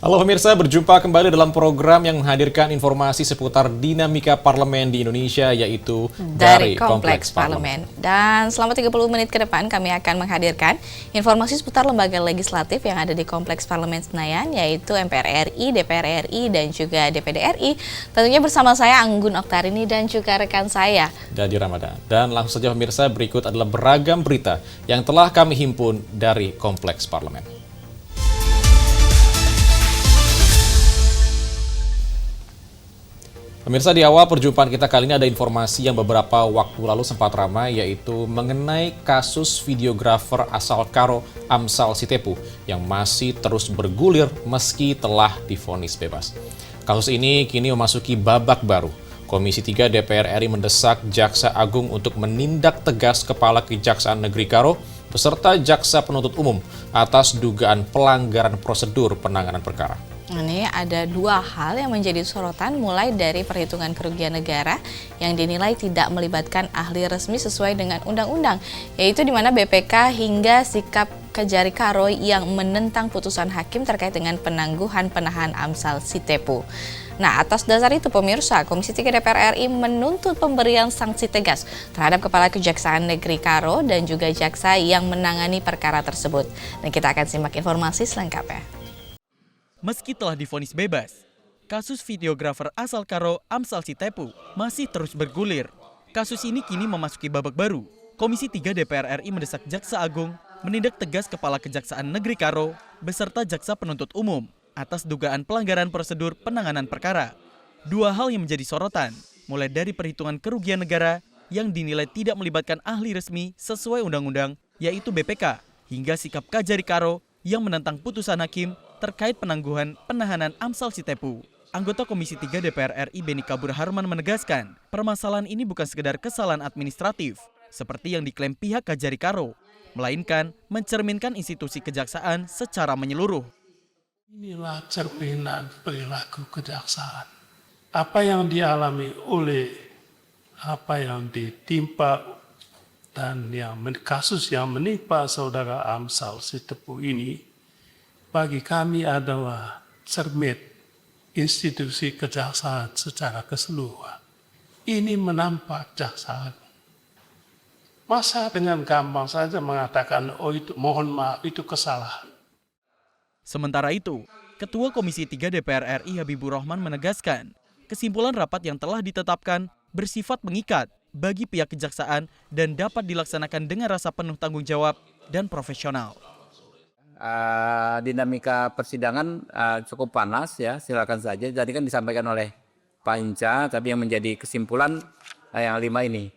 Halo pemirsa, berjumpa kembali dalam program yang menghadirkan informasi seputar dinamika parlemen di Indonesia, yaitu dari Kompleks Parlemen. Dan selama 30 menit ke depan kami akan menghadirkan informasi seputar lembaga legislatif yang ada di Kompleks Parlemen Senayan, yaitu MPR RI, DPR RI, dan juga DPD RI. Tentunya bersama saya Anggun Oktarini dan juga rekan saya Dadi Ramadan. Dan langsung saja pemirsa, berikut adalah beragam berita yang telah kami himpun dari Kompleks Parlemen. Pemirsa, di awal perjumpaan kita kali ini ada informasi yang beberapa waktu lalu sempat ramai, yaitu mengenai kasus videografer asal Karo Amsal Sitepu yang masih terus bergulir meski telah divonis bebas. Kasus ini kini memasuki babak baru. Komisi 3 DPR RI mendesak Jaksa Agung untuk menindak tegas Kepala Kejaksaan Negeri Karo beserta Jaksa Penuntut Umum atas dugaan pelanggaran prosedur penanganan perkara. Ini ada dua hal yang menjadi sorotan, mulai dari perhitungan kerugian negara yang dinilai tidak melibatkan ahli resmi sesuai dengan undang-undang, yaitu di mana BPK hingga sikap Kejari Karo yang menentang putusan hakim terkait dengan penangguhan penahan Amsal Sitepu. Nah, atas dasar itu pemirsa, Komisi 3 DPR RI menuntut pemberian sanksi tegas terhadap Kepala Kejaksaan Negeri Karo dan juga jaksa yang menangani perkara tersebut. Dan kita akan simak informasi selengkapnya. Meski telah divonis bebas, kasus videografer asal Karo Amsal Sitepu masih terus bergulir. Kasus ini kini memasuki babak baru. Komisi 3 DPR RI mendesak Jaksa Agung menindak tegas Kepala Kejaksaan Negeri Karo beserta Jaksa Penuntut Umum atas dugaan pelanggaran prosedur penanganan perkara. Dua hal yang menjadi sorotan, mulai dari perhitungan kerugian negara yang dinilai tidak melibatkan ahli resmi sesuai undang-undang, yaitu BPK, hingga sikap Kejari Karo yang menentang putusan hakim terkait penangguhan penahanan Amsal Sitepu. Anggota Komisi 3 DPR RI Beni Kabur Harman menegaskan, permasalahan ini bukan sekedar kesalahan administratif, seperti yang diklaim pihak Kejari Karo, melainkan mencerminkan institusi kejaksaan secara menyeluruh. Inilah cerminan perilaku kejaksaan. Apa yang dialami oleh apa yang ditimpa dan kasus yang menimpa saudara Amsal Sitepu ini bagi kami adalah cermin institusi kejaksaan secara keseluruhan. Ini menampak jaksa. Masa dengan gampang saja mengatakan, oh itu mohon maaf, itu kesalahan. Sementara itu, Ketua Komisi 3 DPR RI Habibur Rahman menegaskan, kesimpulan rapat yang telah ditetapkan bersifat mengikat bagi pihak kejaksaan dan dapat dilaksanakan dengan rasa penuh tanggung jawab dan profesional. Dinamika persidangan cukup panas ya, silakan saja. Tadi kan disampaikan oleh Pak Inca, tapi yang menjadi kesimpulan yang 5 ini.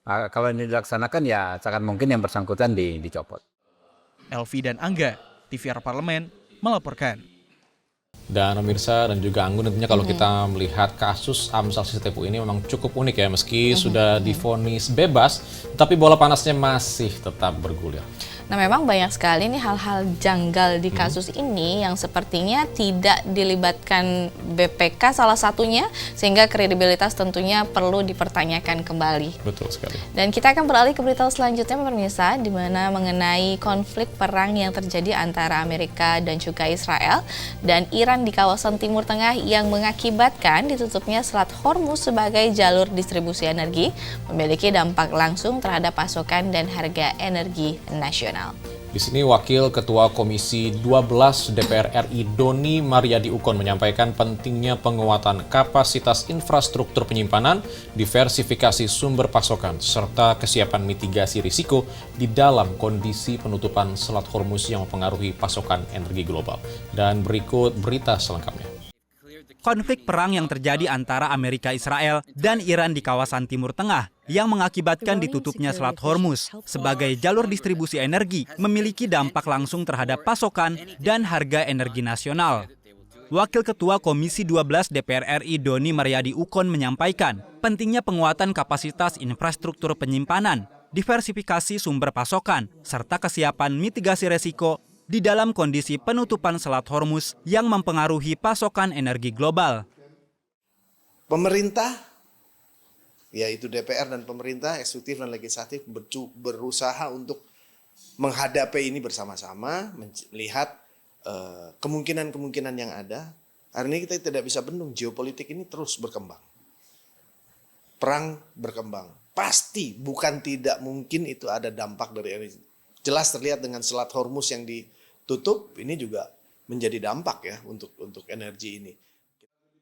Kalau ini dilaksanakan ya sangat mungkin yang bersangkutan dicopot. Elvi dan Angga, TVR Parlemen, melaporkan. Dan pemirsa dan juga Anggun, tentunya kalau kita melihat kasus Amsal Sitepu ini memang cukup unik ya, meski sudah divonis bebas, tapi bola panasnya masih tetap bergulir. Nah, memang banyak sekali nih hal-hal janggal di kasus ini yang sepertinya tidak dilibatkan BPK salah satunya, sehingga kredibilitas tentunya perlu dipertanyakan kembali. Betul sekali. Dan kita akan beralih ke berita selanjutnya pemirsa, di mana mengenai konflik perang yang terjadi antara Amerika dan juga Israel dan Iran di kawasan Timur Tengah yang mengakibatkan ditutupnya Selat Hormuz sebagai jalur distribusi energi memiliki dampak langsung terhadap pasokan dan harga energi nasional. Di sini Wakil Ketua Komisi 12 DPR RI Doni Mariadi Ukon menyampaikan pentingnya penguatan kapasitas infrastruktur penyimpanan, diversifikasi sumber pasokan, serta kesiapan mitigasi risiko di dalam kondisi penutupan Selat Hormuz yang mempengaruhi pasokan energi global. Dan berikut berita selengkapnya. Konflik perang yang terjadi antara Amerika, Israel, dan Iran di kawasan Timur Tengah yang mengakibatkan ditutupnya Selat Hormuz sebagai jalur distribusi energi memiliki dampak langsung terhadap pasokan dan harga energi nasional. Wakil Ketua Komisi 12 DPR RI Doni Mariadi Ukon menyampaikan pentingnya penguatan kapasitas infrastruktur penyimpanan, diversifikasi sumber pasokan, serta kesiapan mitigasi resiko di dalam kondisi penutupan Selat Hormuz yang mempengaruhi pasokan energi global. Pemerintah, yaitu DPR dan pemerintah, eksekutif dan legislatif berusaha untuk menghadapi ini bersama-sama, melihat kemungkinan-kemungkinan yang ada. Hari ini kita tidak bisa bendung, geopolitik ini terus berkembang. Perang berkembang. Pasti, bukan tidak mungkin itu ada dampak dari energi. Jelas terlihat dengan Selat Hormuz yang ditutup, ini juga menjadi dampak ya untuk energi ini.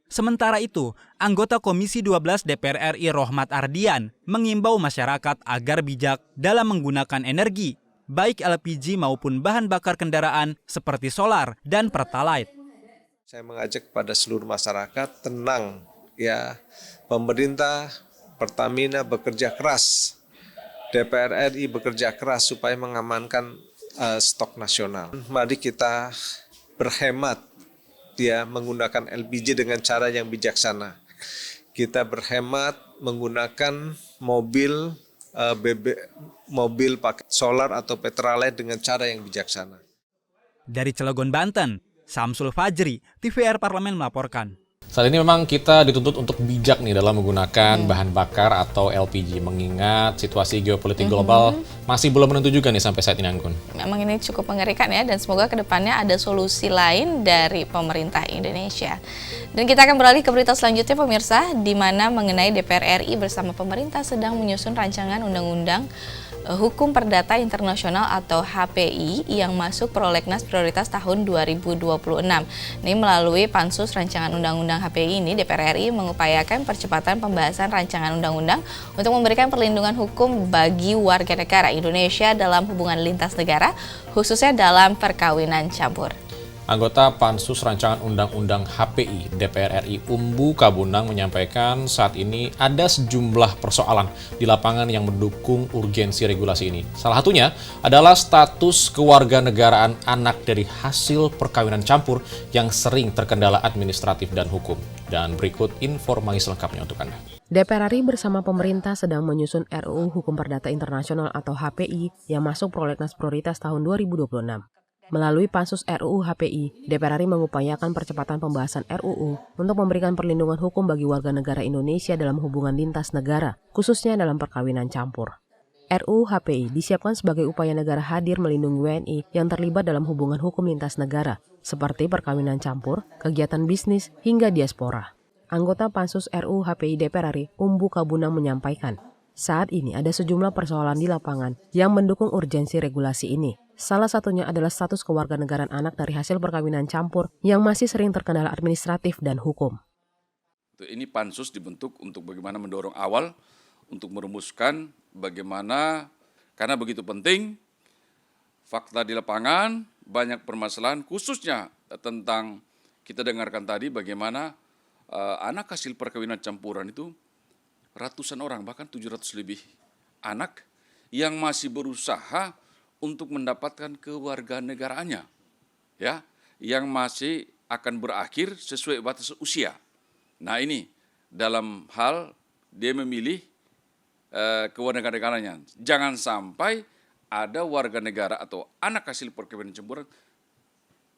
Sementara itu, anggota Komisi 12 DPR RI Rohmat Ardian mengimbau masyarakat agar bijak dalam menggunakan energi, baik LPG maupun bahan bakar kendaraan seperti solar dan pertalite. Saya mengajak kepada seluruh masyarakat tenang ya. Pemerintah, Pertamina bekerja keras. DPR RI bekerja keras supaya mengamankan stok nasional. Mari kita berhemat ya menggunakan LPG dengan cara yang bijaksana. Kita berhemat menggunakan mobil pakai solar atau petrolite dengan cara yang bijaksana. Dari Cilegon, Banten, Samsul Fajri, TVR Parlemen melaporkan. Saat ini memang kita dituntut untuk bijak nih dalam menggunakan bahan bakar atau LPG, mengingat situasi geopolitik global masih belum menentu juga nih sampai saat ini, Anggun. Memang ini cukup mengerikan ya, dan semoga kedepannya ada solusi lain dari pemerintah Indonesia. Dan kita akan beralih ke berita selanjutnya pemirsa, di mana mengenai DPR RI bersama pemerintah sedang menyusun rancangan undang-undang Hukum Perdata Internasional atau HPI yang masuk prolegnas prioritas tahun 2026. Ini melalui pansus rancangan undang-undang HPI ini, DPR RI mengupayakan percepatan pembahasan rancangan undang-undang untuk memberikan perlindungan hukum bagi warga negara Indonesia dalam hubungan lintas negara, khususnya dalam perkawinan campur. Anggota Pansus Rancangan Undang-Undang HPI DPR RI Umbu Kabunang menyampaikan saat ini ada sejumlah persoalan di lapangan yang mendukung urgensi regulasi ini. Salah satunya adalah status kewarganegaraan anak dari hasil perkawinan campur yang sering terkendala administratif dan hukum. Dan berikut informasi selengkapnya untuk Anda. DPR RI bersama pemerintah sedang menyusun RUU Hukum Perdata Internasional atau HPI yang masuk prolegnas prioritas tahun 2026. Melalui pansus RUU HPI, DPR RI mengupayakan percepatan pembahasan RUU untuk memberikan perlindungan hukum bagi warga negara Indonesia dalam hubungan lintas negara, khususnya dalam perkawinan campur. RUU HPI disiapkan sebagai upaya negara hadir melindungi WNI yang terlibat dalam hubungan hukum lintas negara, seperti perkawinan campur, kegiatan bisnis, hingga diaspora. Anggota pansus RUU HPI DPR RI, Umbu Kabunang menyampaikan, saat ini ada sejumlah persoalan di lapangan yang mendukung urgensi regulasi ini. Salah satunya adalah status kewarganegaraan anak dari hasil perkawinan campur yang masih sering terkendala administratif dan hukum. Ini pansus dibentuk untuk bagaimana mendorong awal untuk merumuskan bagaimana, karena begitu penting, fakta di lapangan, banyak permasalahan, khususnya tentang kita dengarkan tadi bagaimana anak hasil perkawinan campuran itu ratusan orang, bahkan 700 lebih anak yang masih berusaha untuk mendapatkan kewarganegaraannya, ya, yang masih akan berakhir sesuai batas usia. Nah ini dalam hal dia memilih kewarganegaraannya. Jangan sampai ada warga negara atau anak hasil perkawinan campuran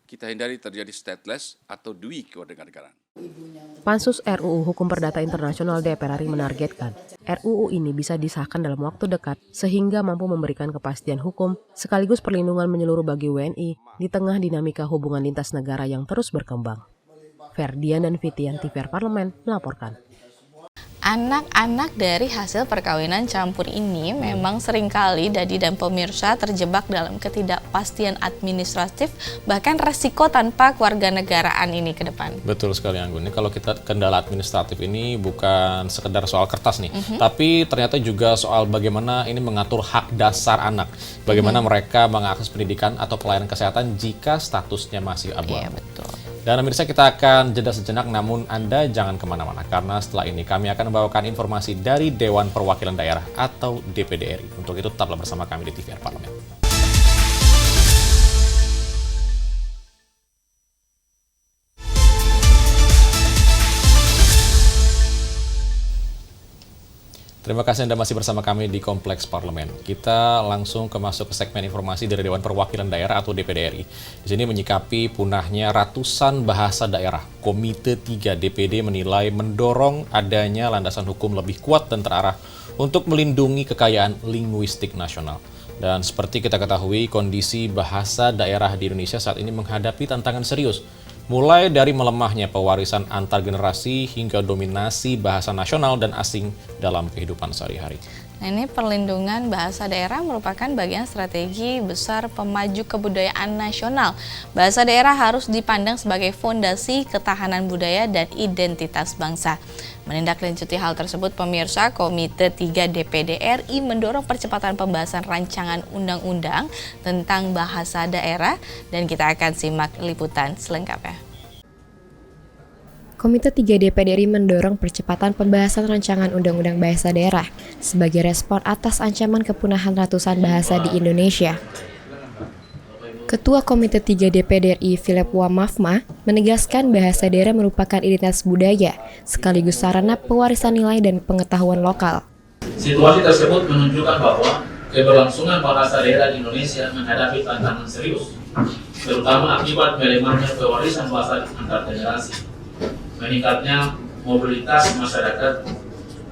kita hindari terjadi stateless atau dui kewarganegaraan. Pansus RUU Hukum Perdata Internasional DPR RI menargetkan RUU ini bisa disahkan dalam waktu dekat sehingga mampu memberikan kepastian hukum sekaligus perlindungan menyeluruh bagi WNI di tengah dinamika hubungan lintas negara yang terus berkembang. Ferdian dan Fitian, TVR Parlemen melaporkan. Anak-anak dari hasil perkawinan campur ini memang seringkali Dadi dan pemirsa terjebak dalam ketidakpastian administratif, bahkan resiko tanpa kewarganegaraan ini ke depan. Betul sekali, Anggun. Ini kalau kita kendala administratif ini bukan sekedar soal kertas nih, tapi ternyata juga soal bagaimana ini mengatur hak dasar anak. Bagaimana mereka mengakses pendidikan atau pelayanan kesehatan jika statusnya masih abu-abu. Iya, betul. Dan pemirsa, kita akan jeda sejenak, namun Anda jangan kemana-mana, karena setelah ini kami akan membawakan informasi dari Dewan Perwakilan Daerah atau DPD RI. Untuk itu tetaplah bersama kami di TVR Parlemen. Terima kasih Anda masih bersama kami di Kompleks Parlemen. Kita langsung masuk ke segmen informasi dari Dewan Perwakilan Daerah atau DPD RI. Di sini menyikapi punahnya ratusan bahasa daerah, Komite 3 DPD menilai mendorong adanya landasan hukum lebih kuat dan terarah untuk melindungi kekayaan linguistik nasional. Dan seperti kita ketahui, kondisi bahasa daerah di Indonesia saat ini menghadapi tantangan serius. Mulai dari melemahnya pewarisan antar generasi hingga dominasi bahasa nasional dan asing dalam kehidupan sehari-hari. Nah, ini perlindungan bahasa daerah merupakan bagian strategi besar pemaju kebudayaan nasional. Bahasa daerah harus dipandang sebagai fondasi ketahanan budaya dan identitas bangsa. Menindaklanjuti hal tersebut, pemirsa, Komite 3 DPD RI mendorong percepatan pembahasan rancangan undang-undang tentang bahasa daerah, dan kita akan simak liputan selengkapnya. Komite 3 DPD RI mendorong percepatan pembahasan rancangan Undang-Undang Bahasa Daerah sebagai respon atas ancaman kepunahan ratusan bahasa di Indonesia. Ketua Komite 3 DPD RI Philip Wamafma menegaskan bahasa daerah merupakan identitas budaya sekaligus sarana pewarisan nilai dan pengetahuan lokal. Situasi tersebut menunjukkan bahwa keberlangsungan bahasa daerah di Indonesia menghadapi tantangan serius, terutama akibat melemahnya pewarisan bahasa antar generasi, meningkatnya mobilitas masyarakat,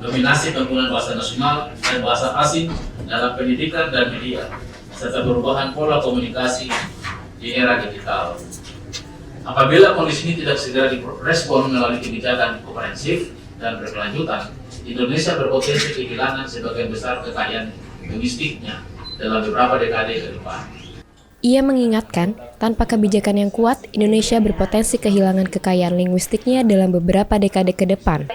dominasi penggunaan bahasa nasional dan bahasa asing dalam pendidikan dan media, serta perubahan pola komunikasi di era digital. Apabila kondisi ini tidak segera direspon melalui kebijakan komprehensif dan berkelanjutan, Indonesia berpotensi kehilangan sebagian besar kekayaan linguistiknya dalam beberapa dekade ke depan. Ia mengingatkan, tanpa kebijakan yang kuat, Indonesia berpotensi kehilangan kekayaan linguistiknya dalam beberapa dekade ke depan.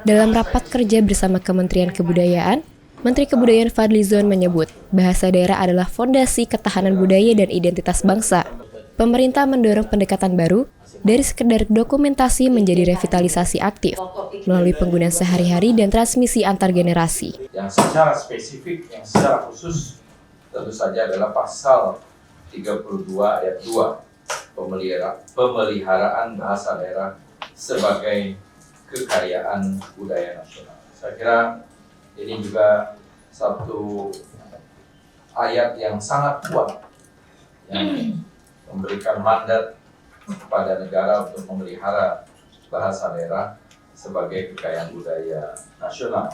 Dalam rapat kerja bersama Kementerian Kebudayaan, Menteri Kebudayaan Fadlizon menyebut, bahasa daerah adalah fondasi ketahanan budaya dan identitas bangsa. Pemerintah mendorong pendekatan baru, dari sekedar dokumentasi menjadi revitalisasi aktif, melalui penggunaan sehari-hari dan transmisi antar generasi. Yang secara spesifik, yang secara khusus, tentu saja adalah pasal 32 ayat 2, pemeliharaan bahasa daerah sebagai kekayaan budaya nasional. Saya kira ini juga satu ayat yang sangat kuat yang memberikan mandat kepada negara untuk memelihara bahasa daerah sebagai kekayaan budaya nasional.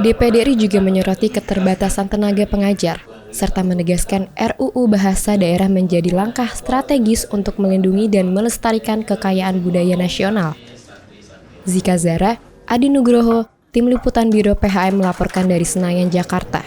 DPD RI juga menyoroti keterbatasan tenaga pengajar, serta menegaskan RUU Bahasa Daerah menjadi langkah strategis untuk melindungi dan melestarikan kekayaan budaya nasional. Zika Zara, Adi Nugroho, Tim Liputan Biro PHM melaporkan dari Senayan, Jakarta.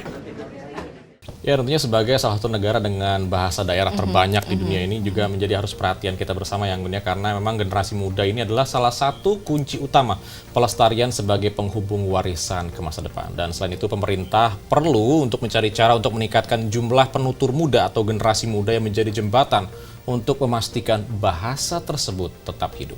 Ya, tentunya sebagai salah satu negara dengan bahasa daerah terbanyak di dunia ini juga menjadi harus perhatian kita bersama yang dunia, karena memang generasi muda ini adalah salah satu kunci utama pelestarian sebagai penghubung warisan ke masa depan. Dan selain itu pemerintah perlu untuk mencari cara untuk meningkatkan jumlah penutur muda atau generasi muda yang menjadi jembatan untuk memastikan bahasa tersebut tetap hidup.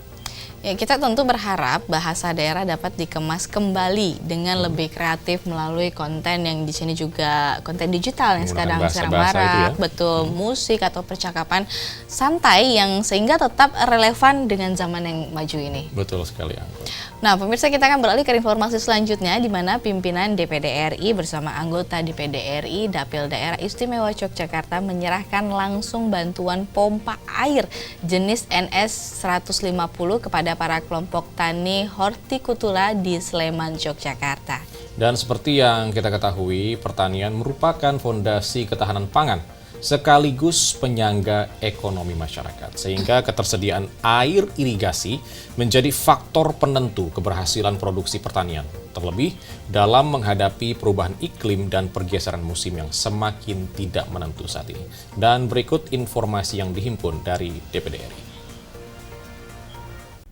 Ya, kita tentu berharap bahasa daerah dapat dikemas kembali dengan lebih kreatif melalui konten yang di sini juga konten digital yang sekarang marak, betul, musik atau percakapan santai yang sehingga tetap relevan dengan zaman yang maju ini. Betul sekali, Angko. Nah, pemirsa, kita akan beralih ke informasi selanjutnya, di mana pimpinan DPD RI bersama anggota DPD RI Dapil Daerah Istimewa Yogyakarta menyerahkan langsung bantuan pompa air jenis NS 150 kepada para kelompok tani hortikultura di Sleman, Yogyakarta. Dan seperti yang kita ketahui, pertanian merupakan fondasi ketahanan pangan sekaligus penyangga ekonomi masyarakat, sehingga ketersediaan air irigasi menjadi faktor penentu keberhasilan produksi pertanian, terlebih dalam menghadapi perubahan iklim dan pergeseran musim yang semakin tidak menentu saat ini. Dan berikut informasi yang dihimpun dari DPD RI.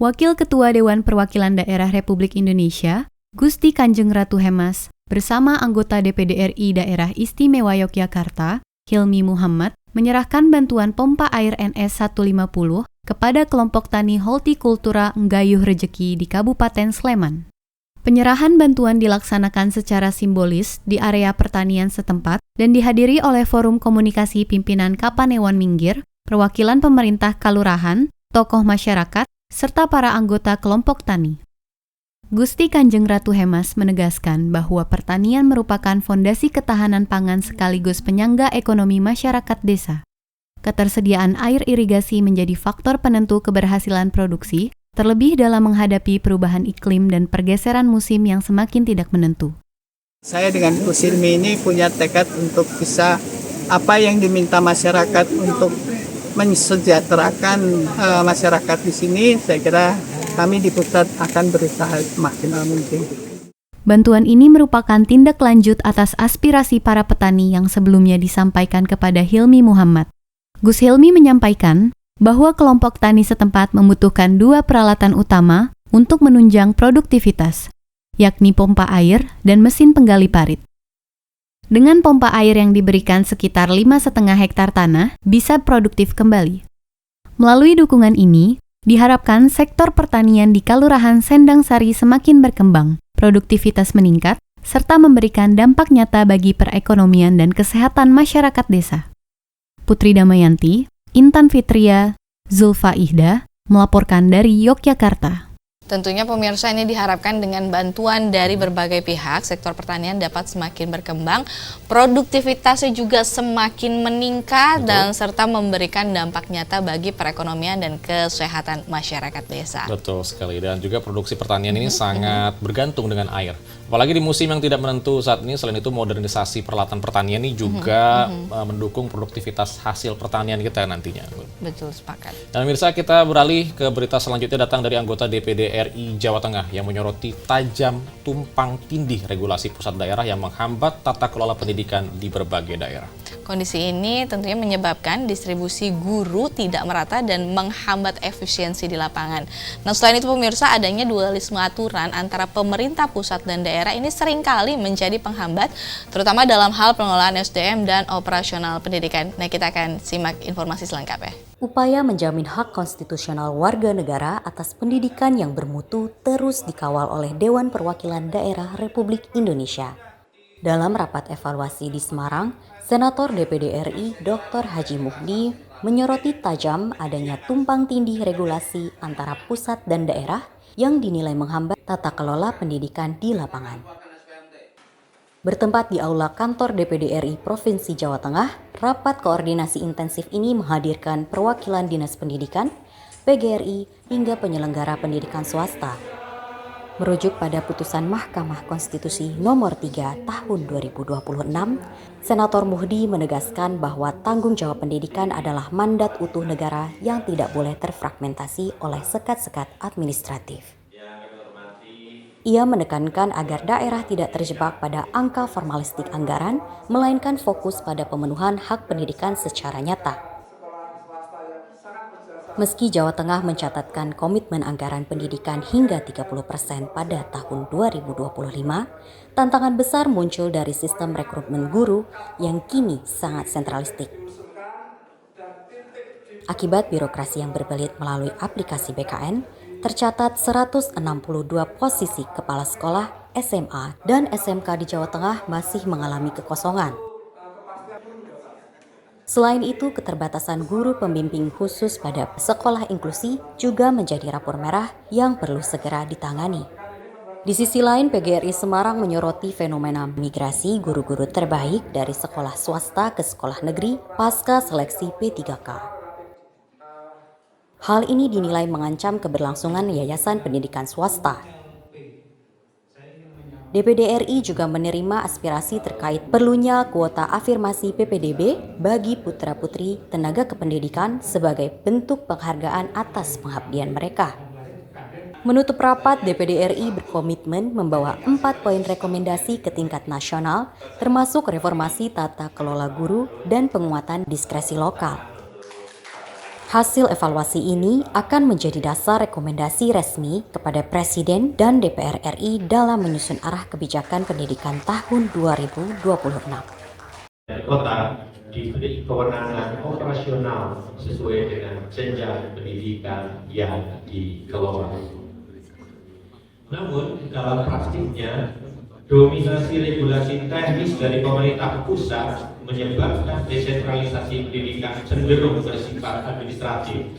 Wakil Ketua Dewan Perwakilan Daerah Republik Indonesia, Gusti Kanjeng Ratu Hemas, bersama anggota DPD RI Daerah Istimewa Yogyakarta, Hilmi Muhammad, menyerahkan bantuan pompa air NS 150 kepada kelompok tani hortikultura Nggayuh Rejeki di Kabupaten Sleman. Penyerahan bantuan dilaksanakan secara simbolis di area pertanian setempat dan dihadiri oleh Forum Komunikasi Pimpinan Kapanewon Minggir, perwakilan pemerintah kalurahan, tokoh masyarakat, serta para anggota kelompok tani. Gusti Kanjeng Ratu Hemas menegaskan bahwa pertanian merupakan fondasi ketahanan pangan sekaligus penyangga ekonomi masyarakat desa. Ketersediaan air irigasi menjadi faktor penentu keberhasilan produksi, terlebih dalam menghadapi perubahan iklim dan pergeseran musim yang semakin tidak menentu. Saya dengan Bu Silmi ini punya tekad untuk bisa apa yang diminta masyarakat untuk mensejahterakan masyarakat di sini. Saya kira kami di pusat akan berusaha semaksimal mungkin. Bantuan ini merupakan tindak lanjut atas aspirasi para petani yang sebelumnya disampaikan kepada Hilmi Muhammad. Gus Hilmi menyampaikan bahwa kelompok tani setempat membutuhkan 2 peralatan utama untuk menunjang produktivitas, yakni pompa air dan mesin penggali parit. Dengan pompa air yang diberikan sekitar 5,5 hektar tanah bisa produktif kembali. Melalui dukungan ini, diharapkan sektor pertanian di Kelurahan Sendang Sari semakin berkembang, produktivitas meningkat, serta memberikan dampak nyata bagi perekonomian dan kesehatan masyarakat desa. Putri Damayanti, Intan Fitria, Zulfa Ihda, melaporkan dari Yogyakarta. Tentunya pemirsa, ini diharapkan dengan bantuan dari berbagai pihak, sektor pertanian dapat semakin berkembang, produktivitasnya juga semakin meningkat, dan serta memberikan dampak nyata bagi perekonomian dan kesehatan masyarakat desa. Betul sekali, dan juga produksi pertanian ini sangat bergantung dengan air. Apalagi di musim yang tidak menentu saat ini, selain itu modernisasi peralatan pertanian ini juga mendukung produktivitas hasil pertanian kita nantinya. Betul, sepakat. Dan pemirsa, kita beralih ke berita selanjutnya datang dari anggota DPD RI Jawa Tengah yang menyoroti tajam tumpang tindih regulasi pusat daerah yang menghambat tata kelola pendidikan di berbagai daerah. Kondisi ini tentunya menyebabkan distribusi guru tidak merata dan menghambat efisiensi di lapangan. Nah, selain itu pemirsa, adanya dualisme aturan antara pemerintah pusat dan daerah ini seringkali menjadi penghambat, terutama dalam hal pengelolaan SDM dan operasional pendidikan. Nah, kita akan simak informasi selengkapnya. Upaya menjamin hak konstitusional warga negara atas pendidikan yang bermutu terus dikawal oleh Dewan Perwakilan Daerah Republik Indonesia. Dalam rapat evaluasi di Semarang, Senator DPD RI Dr. Haji Muhdi menyoroti tajam adanya tumpang tindih regulasi antara pusat dan daerah yang dinilai menghambat tata kelola pendidikan di lapangan. Bertempat di Aula Kantor DPD RI Provinsi Jawa Tengah, rapat koordinasi intensif ini menghadirkan perwakilan Dinas Pendidikan, PGRI, hingga penyelenggara pendidikan swasta. Merujuk pada putusan Mahkamah Konstitusi nomor 3 tahun 2026, Senator Muhdi menegaskan bahwa tanggung jawab pendidikan adalah mandat utuh negara yang tidak boleh terfragmentasi oleh sekat-sekat administratif. Ia menekankan agar daerah tidak terjebak pada angka formalistik anggaran, melainkan fokus pada pemenuhan hak pendidikan secara nyata. Meski Jawa Tengah mencatatkan komitmen anggaran pendidikan hingga 30% pada tahun 2025, tantangan besar muncul dari sistem rekrutmen guru yang kini sangat sentralistik. Akibat birokrasi yang berbelit melalui aplikasi BKN, tercatat 162 posisi kepala sekolah, SMA, dan SMK di Jawa Tengah masih mengalami kekosongan. Selain itu, keterbatasan guru pembimbing khusus pada sekolah inklusi juga menjadi rapor merah yang perlu segera ditangani. Di sisi lain, PGRI Semarang menyoroti fenomena migrasi guru-guru terbaik dari sekolah swasta ke sekolah negeri pasca seleksi P3K. Hal ini dinilai mengancam keberlangsungan yayasan pendidikan swasta. DPD RI juga menerima aspirasi terkait perlunya kuota afirmasi PPDB bagi putra-putri tenaga kependidikan sebagai bentuk penghargaan atas pengabdian mereka. Menutup rapat, DPD RI berkomitmen membawa 4 poin rekomendasi ke tingkat nasional, termasuk reformasi tata kelola guru dan penguatan diskresi lokal. Hasil evaluasi ini akan menjadi dasar rekomendasi resmi kepada Presiden dan DPR RI dalam menyusun arah kebijakan pendidikan tahun 2026. Kota diberi kewenangan operasional sesuai dengan jenjang pendidikan yang dikelola. Namun dalam praktiknya, dominasi regulasi teknis dari pemerintah pusat menyebabkan desentralisasi pendidikan cenderung bersifat administratif,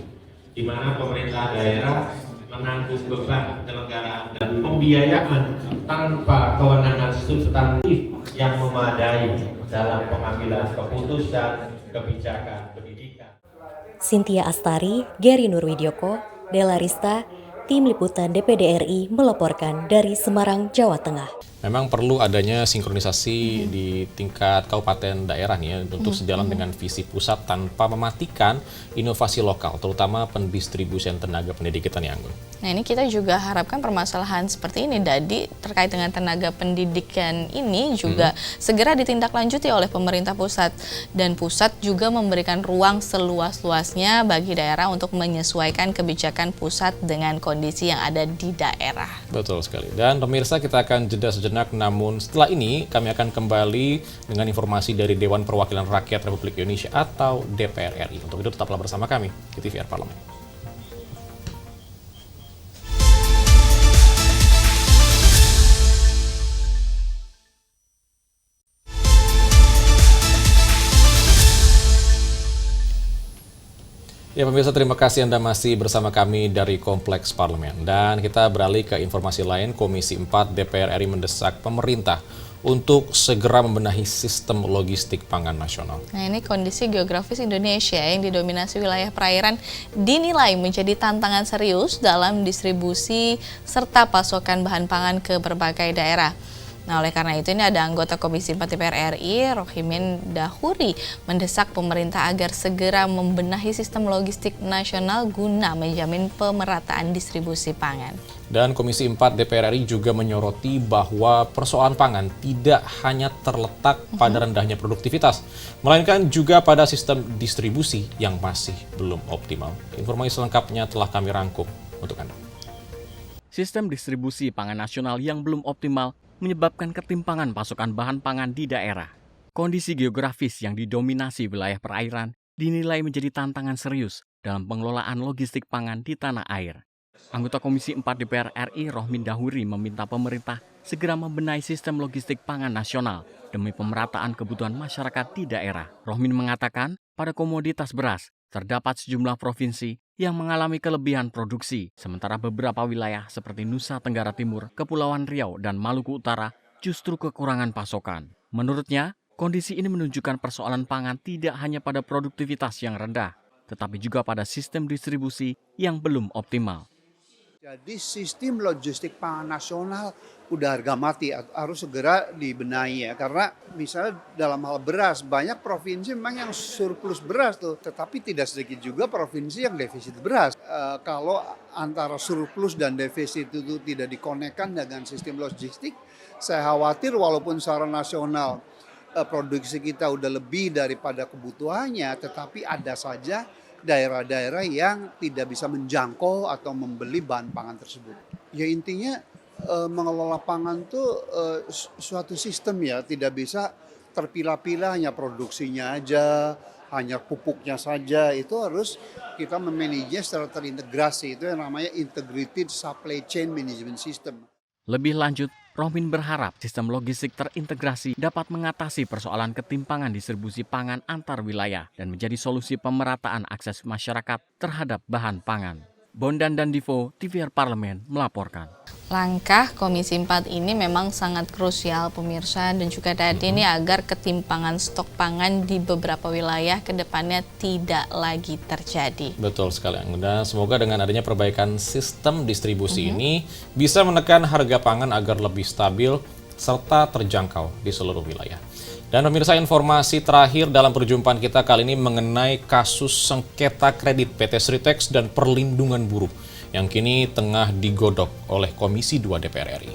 di mana pemerintah daerah menanggung beban penyelenggaraan dan pembiayaan tanpa kewenangan substantif yang memadai dalam pengambilan keputusan kebijakan pendidikan. Cynthia Astari, Gary Nurwidyoko, Della Rista, Tim Liputan DPD RI melaporkan dari Semarang, Jawa Tengah. Memang perlu adanya sinkronisasi di tingkat kabupaten daerah nih ya, untuk sejalan dengan visi pusat tanpa mematikan inovasi lokal, terutama pendistribusian tenaga pendidikan yang Anggun. Nah, ini kita juga harapkan permasalahan seperti ini, Dadi, terkait dengan tenaga pendidikan ini juga segera ditindaklanjuti oleh pemerintah pusat. Dan pusat juga memberikan ruang seluas-luasnya bagi daerah untuk menyesuaikan kebijakan pusat dengan kondisi yang ada di daerah. Betul sekali. Dan pemirsa, kita akan jeda sejenak, namun setelah ini kami akan kembali dengan informasi dari Dewan Perwakilan Rakyat Republik Indonesia atau DPR RI. Untuk itu tetaplah bersama kami di TVR Parlemen. Ya pemirsa, terima kasih Anda masih bersama kami dari Kompleks Parlemen. Dan kita beralih ke informasi lain. Komisi 4 DPR RI mendesak pemerintah untuk segera membenahi sistem logistik pangan nasional. Nah, ini kondisi geografis Indonesia yang didominasi wilayah perairan dinilai menjadi tantangan serius dalam distribusi serta pasokan bahan pangan ke berbagai daerah. Nah, oleh karena itu ini ada anggota Komisi 4 DPR RI, Rohimin Dahuri, mendesak pemerintah agar segera membenahi sistem logistik nasional guna menjamin pemerataan distribusi pangan. Dan Komisi 4 DPR RI juga menyoroti bahwa persoalan pangan tidak hanya terletak pada rendahnya produktivitas, melainkan juga pada sistem distribusi yang masih belum optimal. Informasi selengkapnya telah kami rangkum untuk Anda. Sistem distribusi pangan nasional yang belum optimal menyebabkan ketimpangan pasokan bahan pangan di daerah. Kondisi geografis yang didominasi wilayah perairan dinilai menjadi tantangan serius dalam pengelolaan logistik pangan di tanah air. Anggota Komisi 4 DPR RI Rohimin Dahuri meminta pemerintah segera membenahi sistem logistik pangan nasional demi pemerataan kebutuhan masyarakat di daerah. Rohimin mengatakan pada komoditas beras terdapat sejumlah provinsi yang mengalami kelebihan produksi, sementara beberapa wilayah seperti Nusa Tenggara Timur, Kepulauan Riau, dan Maluku Utara justru kekurangan pasokan. Menurutnya, kondisi ini menunjukkan persoalan pangan tidak hanya pada produktivitas yang rendah, tetapi juga pada sistem distribusi yang belum optimal. Jadi sistem logistik pangan nasional udah harga mati, harus segera dibenahi ya. Karena misalnya dalam hal beras, banyak provinsi memang yang surplus beras tuh, tetapi tidak sedikit juga provinsi yang defisit beras. Kalau antara surplus dan defisit itu tidak dikonekkan dengan sistem logistik, saya khawatir walaupun secara nasional produksi kita udah lebih daripada kebutuhannya, tetapi ada saja daerah-daerah yang tidak bisa menjangkau atau membeli bahan pangan tersebut. Ya intinya mengelola pangan itu suatu sistem ya, tidak bisa terpilah-pilah hanya produksinya aja, hanya pupuknya saja. Itu harus kita memanage secara terintegrasi, itu yang namanya Integrated Supply Chain Management System. Lebih lanjut, Rohimin berharap sistem logistik terintegrasi dapat mengatasi persoalan ketimpangan distribusi pangan antar wilayah dan menjadi solusi pemerataan akses masyarakat terhadap bahan pangan. Bondan dan Divo, TVR Parlemen melaporkan. Langkah Komisi 4 ini memang sangat krusial pemirsa dan juga tadi ini agar ketimpangan stok pangan di beberapa wilayah ke depannya tidak lagi terjadi. Betul sekali, dan semoga dengan adanya perbaikan sistem distribusi ini bisa menekan harga pangan agar lebih stabil serta terjangkau di seluruh wilayah. Dan pemirsa, informasi terakhir dalam perjumpaan kita kali ini mengenai kasus sengketa kredit PT Sritex dan perlindungan buruh yang kini tengah digodok oleh Komisi 2 DPR RI.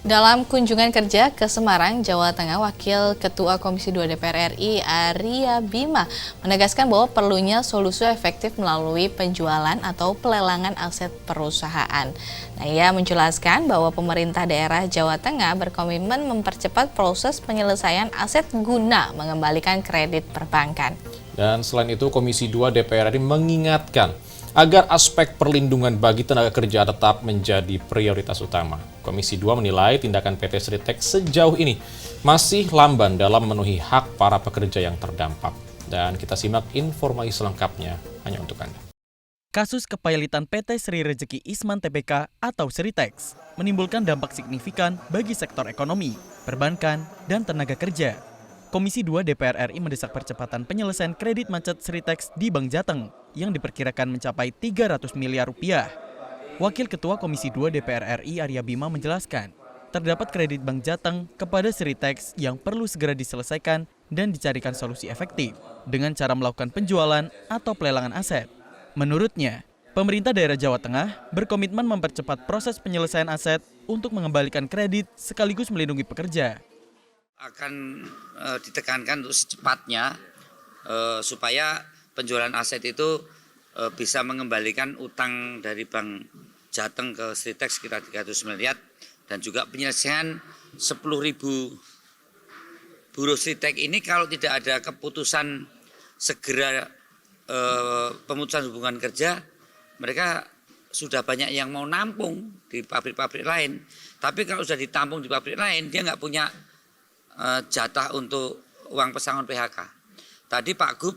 Dalam kunjungan kerja ke Semarang, Jawa Tengah, Wakil Ketua Komisi 2 DPR RI, Arya Bima, menegaskan bahwa perlunya solusi efektif melalui penjualan atau pelelangan aset perusahaan. Nah, ia menjelaskan bahwa pemerintah daerah Jawa Tengah berkomitmen mempercepat proses penyelesaian aset guna mengembalikan kredit perbankan. Dan selain itu, Komisi 2 DPR RI mengingatkan agar aspek perlindungan bagi tenaga kerja tetap menjadi prioritas utama. Komisi 2 menilai tindakan PT Sritex sejauh ini masih lamban dalam memenuhi hak para pekerja yang terdampak. Dan kita simak informasi selengkapnya hanya untuk Anda. Kasus kepailitan PT Sri Rejeki Isman Tbk atau Sritex menimbulkan dampak signifikan bagi sektor ekonomi, perbankan, dan tenaga kerja. Komisi 2 DPR RI mendesak percepatan penyelesaian kredit macet Sritex di Bank Jateng yang diperkirakan mencapai 300 miliar rupiah. Wakil Ketua Komisi 2 DPR RI Arya Bima menjelaskan, terdapat kredit Bank Jateng kepada Sritex yang perlu segera diselesaikan dan dicarikan solusi efektif dengan cara melakukan penjualan atau pelelangan aset. Menurutnya, pemerintah daerah Jawa Tengah berkomitmen mempercepat proses penyelesaian aset untuk mengembalikan kredit sekaligus melindungi pekerja. Akan ditekankan untuk secepatnya supaya penjualan aset itu bisa mengembalikan utang dari Bank Jateng ke Sritex sekitar 300 miliar dan juga penyelesaian 10.000 buruh Sritex ini kalau tidak ada keputusan segera pemutusan hubungan kerja, mereka sudah banyak yang mau nampung di pabrik-pabrik lain. Tapi kalau sudah ditampung di pabrik lain, dia nggak punya jatah untuk uang pesangon PHK. Tadi Pak Gub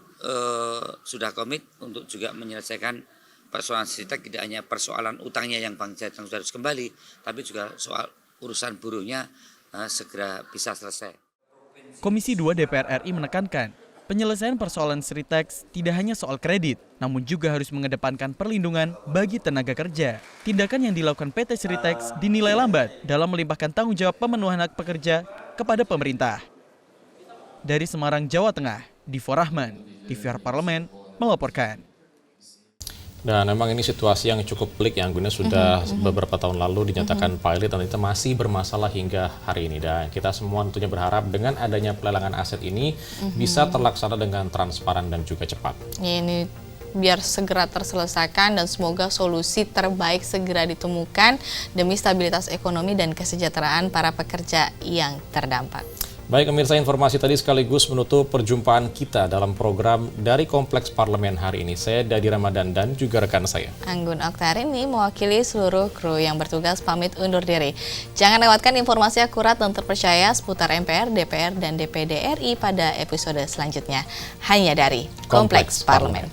sudah komit untuk juga menyelesaikan persoalan Sritex, tidak hanya persoalan utangnya yang Bank Jateng sudah harus kembali, tapi juga soal urusan buruhnya segera bisa selesai. Komisi 2 DPR RI menekankan, penyelesaian persoalan Sritex tidak hanya soal kredit, namun juga harus mengedepankan perlindungan bagi tenaga kerja. Tindakan yang dilakukan PT Sritex dinilai lambat dalam melimpahkan tanggung jawab pemenuhan hak pekerja kepada pemerintah. Dari Semarang, Jawa Tengah, Divo Rahman, TVR Parlemen, melaporkan. Dan memang ini situasi yang cukup pelik yang Guna sudah beberapa tahun lalu dinyatakan pilot dan itu masih bermasalah hingga hari ini. Dan kita semua tentunya berharap dengan adanya pelelangan aset ini bisa terlaksana dengan transparan dan juga cepat. Ini biar segera terselesaikan dan semoga solusi terbaik segera ditemukan demi stabilitas ekonomi dan kesejahteraan para pekerja yang terdampak. Baik pemirsa, informasi tadi sekaligus menutup perjumpaan kita dalam program dari Kompleks Parlemen hari ini. Saya Dadi Ramadan dan juga rekan saya Anggun Oktarini mewakili seluruh kru yang bertugas pamit undur diri. Jangan lewatkan informasi akurat dan terpercaya seputar MPR, DPR, dan DPD RI pada episode selanjutnya. Hanya dari Kompleks Parlemen.